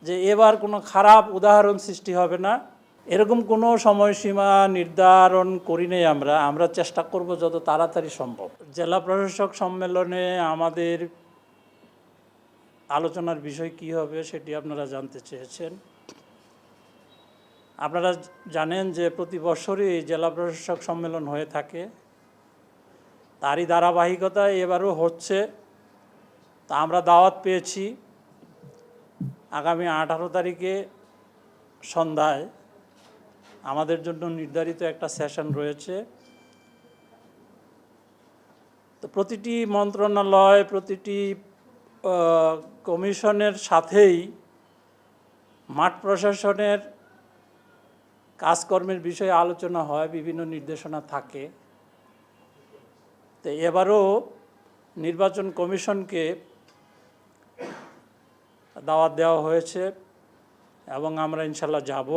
যে এবার কোনো খারাপ উদাহরণ সৃষ্টি হবে না, এরকম কোনো সময়সীমা নির্ধারণ করি নেই। আমরা চেষ্টা করব যত তাড়াতাড়ি সম্ভব। জেলা প্রশাসক সম্মেলনে আমাদের আলোচনার বিষয় কি হবে সেটি আপনারা জানতে চেয়েছেন। আপনারা জানেন যে প্রতি বছরই জেলা প্রশাসক সম্মেলন হয়ে থাকে, তারই ধারাবাহিকতায় এবারও হচ্ছে। তা আমরা দাওয়াত পেয়েছি আগামী 18 তারিখে সন্ধ্যায় আমাদের জন্য নির্ধারিত একটা সেশন রয়েছে। তো প্রতিটি মন্ত্রণালয়, প্রতিটি কমিশনের সাথেই মাঠ প্রশাসনের কাজকর্মের বিষয়ে আলোচনা হয়, বিভিন্ন নির্দেশনা থাকে। তো এবারও নির্বাচন কমিশনকে দাওয়াত দেওয়া হয়েছে এবং আমরা ইনশাল্লাহ যাব।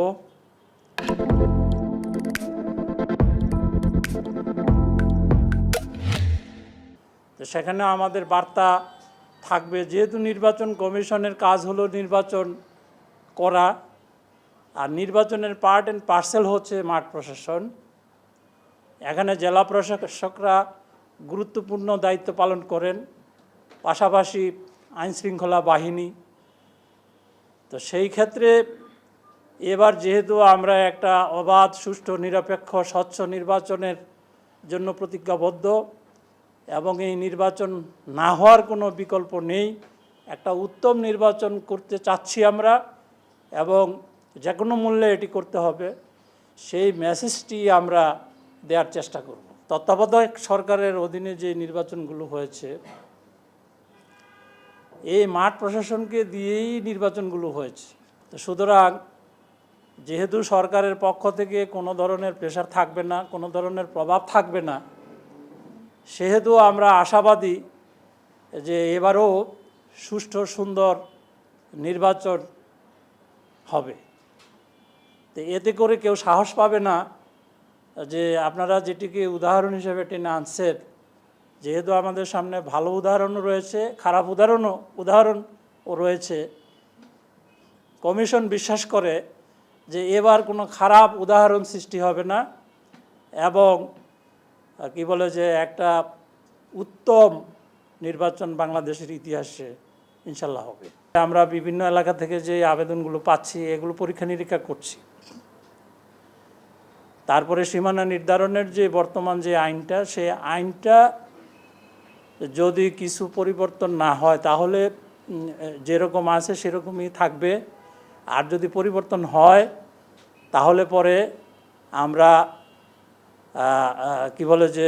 তো সেখানে আমাদের বার্তা থাকবে, যেহেতু নির্বাচন কমিশনের কাজ হলো নির্বাচন করা, আর নির্বাচনের পার্ট অ্যান্ড পার্সেল হচ্ছে মাঠ প্রশাসন। এখানে জেলা প্রশাসকরা গুরুত্বপূর্ণ দায়িত্ব পালন করেন, পাশাপাশি আইনশৃঙ্খলা বাহিনী। তো সেই ক্ষেত্রে এবার যেহেতু আমরা একটা অবাধ, সুষ্ঠু, নিরপেক্ষ, স্বচ্ছ নির্বাচনের জন্য প্রতিজ্ঞাবদ্ধ এবং এই নির্বাচন না হওয়ার কোনো বিকল্প নেই, একটা উত্তম নির্বাচন করতে চাচ্ছি আমরা এবং যে কোনো মূল্যে এটি করতে হবে, সেই মেসেজটি আমরা দেওয়ার চেষ্টা করব। তত্ত্বাবধায়ক সরকারের অধীনে যে নির্বাচনগুলো হয়েছে, এই মাঠ প্রশাসনকে দিয়েই নির্বাচনগুলো হয়েছে। তো সুতরাং যেহেতু সরকারের পক্ষ থেকে কোনো ধরনের প্রেশার থাকবে না, কোনো ধরনের প্রভাব থাকবে না, সেহেতু আমরা আশাবাদী যে এবারও সুষ্ঠু, সুন্দর নির্বাচন হবে। তো এতে করে কেউ সাহস পাবে না যে আপনারা যেটিকে উদাহরণ হিসেবে টেনে আনছেন, যেহেতু আমাদের সামনে ভালো উদাহরণও রয়েছে, খারাপ উদাহরণও রয়েছে। কমিশন বিশ্বাস করে যে এবার কোনো খারাপ উদাহরণ সৃষ্টি হবে না এবং কি বলে যে একটা উত্তম নির্বাচন বাংলাদেশের ইতিহাসে ইনশাল্লাহ হবে। আমরা বিভিন্ন এলাকা থেকে যে আবেদনগুলো পাচ্ছি, এগুলো পরীক্ষা নিরীক্ষা করছি। তারপরে সীমানা নির্ধারণের যে বর্তমান যে আইনটা, সেই আইনটা যদি কিছু পরিবর্তন না হয় তাহলে যেরকম আছে সেরকমই থাকবে। আর যদি পরিবর্তন হয় তাহলে পরে আমরা কি বলে যে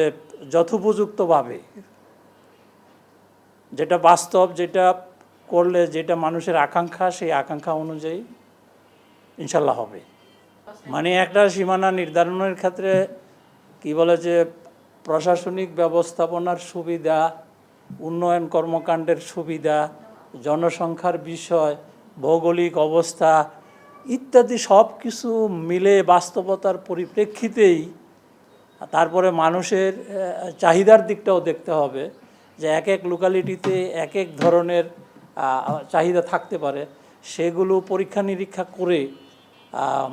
যথোপযুক্তভাবে, যেটা বাস্তব, যেটা করলে যেটা মানুষের আকাঙ্ক্ষা, সেই আকাঙ্ক্ষা অনুযায়ী ইনশাল্লাহ হবে। মানে একটা সীমানা নির্ধারণের ক্ষেত্রে কি বলে যে প্রশাসনিক ব্যবস্থাপনার সুবিধা, উন্নয়ন কর্মকাণ্ডের সুবিধা, জনসংখ্যার বিষয়, ভৌগোলিক অবস্থা ইত্যাদি সব কিছু মিলে বাস্তবতার পরিপ্রেক্ষিতেই তারপরে মানুষের চাহিদার দিকটাও দেখতে হবে যে এক এক লোকালিটিতে এক এক ধরনের চাহিদা থাকতে পারে। সেগুলো পরীক্ষা নিরীক্ষা করে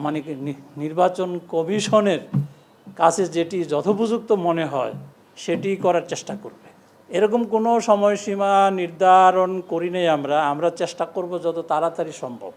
মানে নির্বাচন কমিশনের কাছে যেটি যথোপযুক্ত মনে হয় সেটি করার চেষ্টা করবে। এরকম কোনো সময়সীমা নির্ধারণ করি নেই। আমরা চেষ্টা করব যত তাড়াতাড়ি সম্ভব।